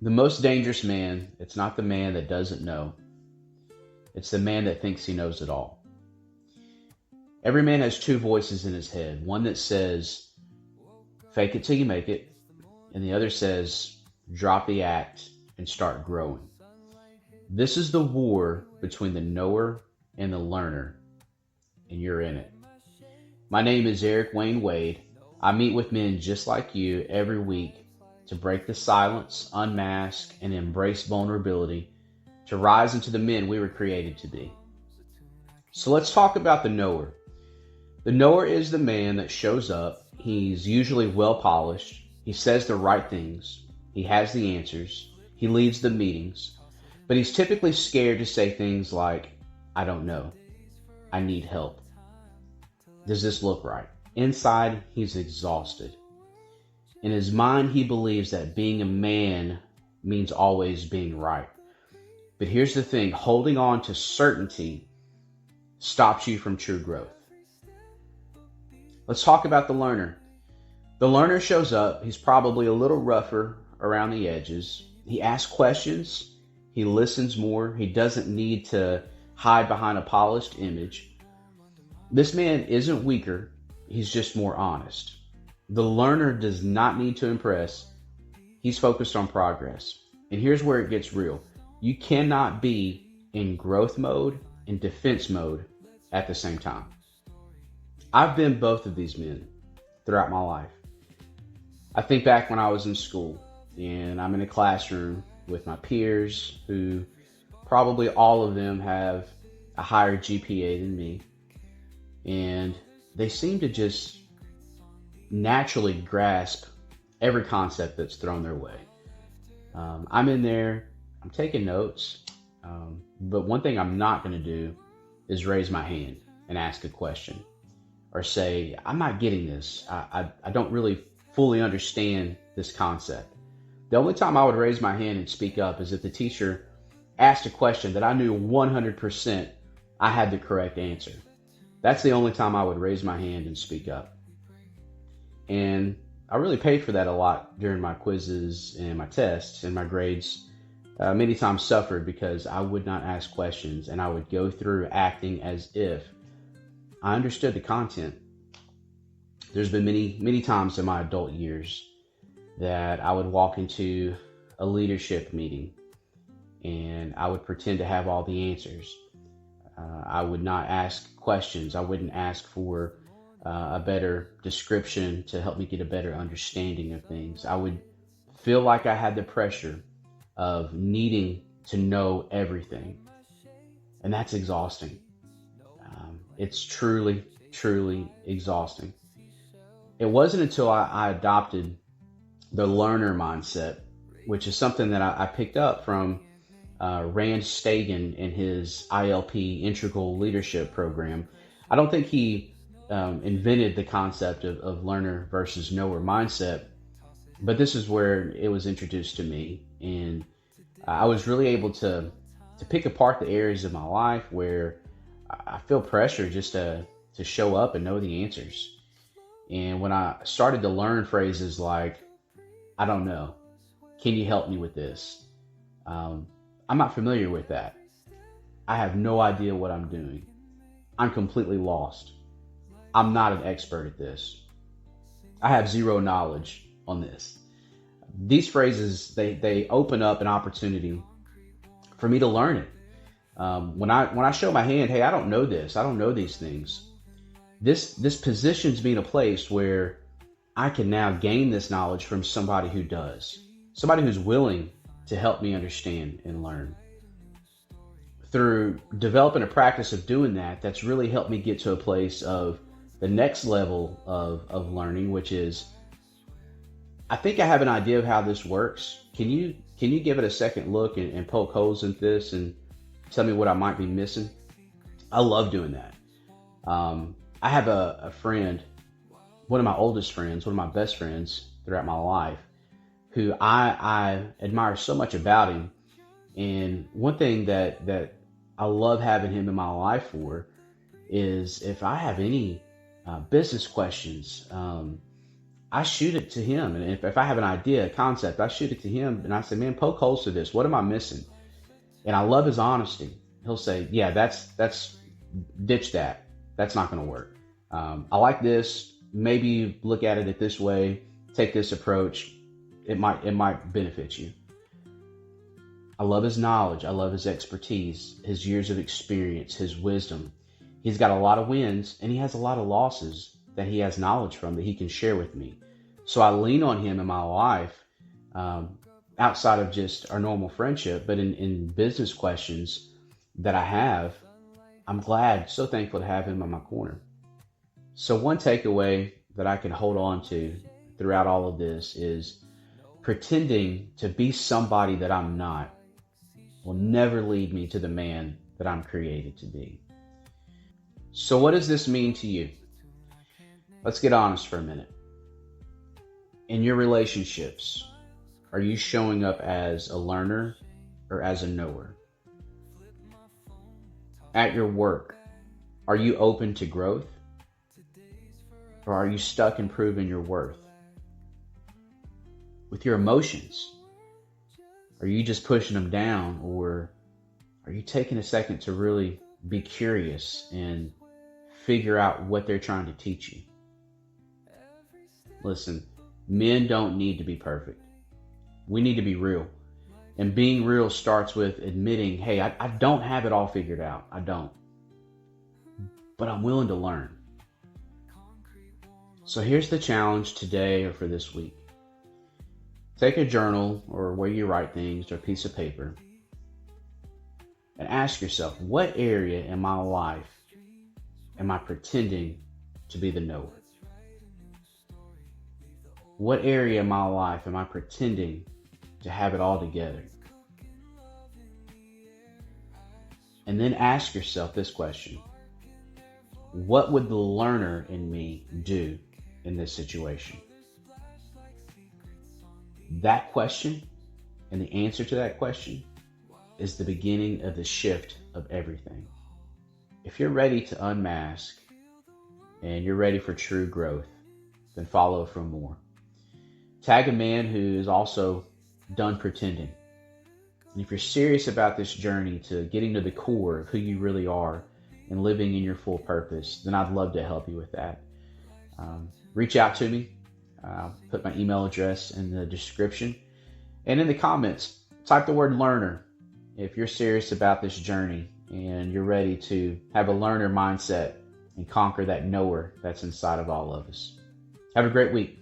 The most dangerous man, it's not the man that doesn't know, it's the man that thinks he knows it all. Every man has two voices in his head, one that says, fake it till you make it, and the other says, drop the act and start growing. This is the war between the knower and the learner, and you're in it. My name is Eric Wayne Wade. I meet with men just like you every week to break the silence, unmask, and embrace vulnerability to rise into the men we were created to be. So let's talk about the knower. The knower is the man that shows up. He's usually well polished. He says the right things. He has the answers. He leads the meetings. But he's typically scared to say things like, I don't know. I need help. Does this look right? Inside, he's exhausted. In his mind, he believes that being a man means always being right. But here's the thing, holding on to certainty stops you from true growth. Let's talk about the learner. The learner shows up. He's probably a little rougher around the edges. He asks questions. He listens more. He doesn't need to hide behind a polished image. This man isn't weaker. He's just more honest. The learner does not need to impress. He's focused on progress. And here's where it gets real. You cannot be in growth mode and defense mode at the same time. I've been both of these men throughout my life. I think back when I was in school and I'm in a classroom with my peers who probably all of them have a higher GPA than me. And they seem to just naturally grasp every concept that's thrown their way. I'm in there, I'm taking notes, but one thing I'm not going to do is raise my hand and ask a question or say, I'm not getting this. I don't really fully understand this concept. The only time I would raise my hand and speak up is if the teacher asked a question that I knew 100% I had the correct answer. That's the only time I would raise my hand and speak up. And I really paid for that a lot during my quizzes and my tests, and my grades many times suffered because I would not ask questions and I would go through acting as if I understood the content. There's been many times in my adult years that I would walk into a leadership meeting and I would pretend to have all the answers. I would not ask questions. I wouldn't ask for a better description to help me get a better understanding of things. I would feel like I had the pressure of needing to know everything. And that's exhausting. It's truly, truly exhausting. It wasn't until I adopted the learner mindset, which is something that I picked up from Rand Stagen in his ILP Integral Leadership Program. I don't think he invented the concept of learner versus knower mindset, but this is where it was introduced to me. And I was really able to pick apart the areas of my life where I feel pressure just to show up and know the answers. And when I started to learn phrases like, I don't know, can you help me with this? I'm not familiar with that. I have no idea what I'm doing. I'm completely lost. I'm not an expert at this. I have zero knowledge on this. These phrases, they open up an opportunity for me to learn it. When I show my hand, hey, I don't know this. I don't know these things. This positions me in a place where I can now gain this knowledge from somebody who does. Somebody who's willing to help me understand and learn. Through developing a practice of doing that, that's really helped me get to a place of the next level of learning, which is, I think I have an idea of how this works. Can you give it a second look and poke holes in this and tell me what I might be missing? I love doing that. I have a friend, one of my oldest friends, one of my best friends throughout my life, who I admire so much about him. And one thing that I love having him in my life for is if I have any business questions, I shoot it to him. And if I have an idea, a concept, I shoot it to him and I say, man, poke holes to this. What am I missing? And I love his honesty. He'll say, yeah, that's ditch that. That's not going to work. I like this. Maybe look at it this way. Take this approach. It might benefit you. I love his knowledge. I love his expertise, his years of experience, his wisdom. He's got a lot of wins and he has a lot of losses that he has knowledge from that he can share with me. So I lean on him in my life, outside of just our normal friendship, but in business questions that I have, I'm glad, so thankful to have him in my corner. So one takeaway that I can hold on to throughout all of this is pretending to be somebody that I'm not will never lead me to the man that I'm created to be. So what does this mean to you? Let's get honest for a minute. In your relationships, are you showing up as a learner or as a knower? At your work, are you open to growth? Or are you stuck in proving your worth? With your emotions, are you just pushing them down, or are you taking a second to really be curious and figure out what they're trying to teach you? Listen, men don't need to be perfect. We need to be real. And being real starts with admitting, hey, I don't have it all figured out. I don't. But I'm willing to learn. So here's the challenge today or for this week. Take a journal or where you write things or a piece of paper and ask yourself, what area in my life am I pretending to be the knower? What area in my life am I pretending to have it all together? And then ask yourself this question. What would the learner in me do in this situation? That question and the answer to that question is the beginning of the shift of everything. If you're ready to unmask and you're ready for true growth, then follow from more. Tag a man who's also done pretending. And if you're serious about this journey to getting to the core of who you really are and living in your full purpose, then I'd love to help you with that. Reach out to me. I'll put my email address in the description. And in the comments, type the word learner if you're serious about this journey and you're ready to have a learner mindset and conquer that knower that's inside of all of us. Have a great week.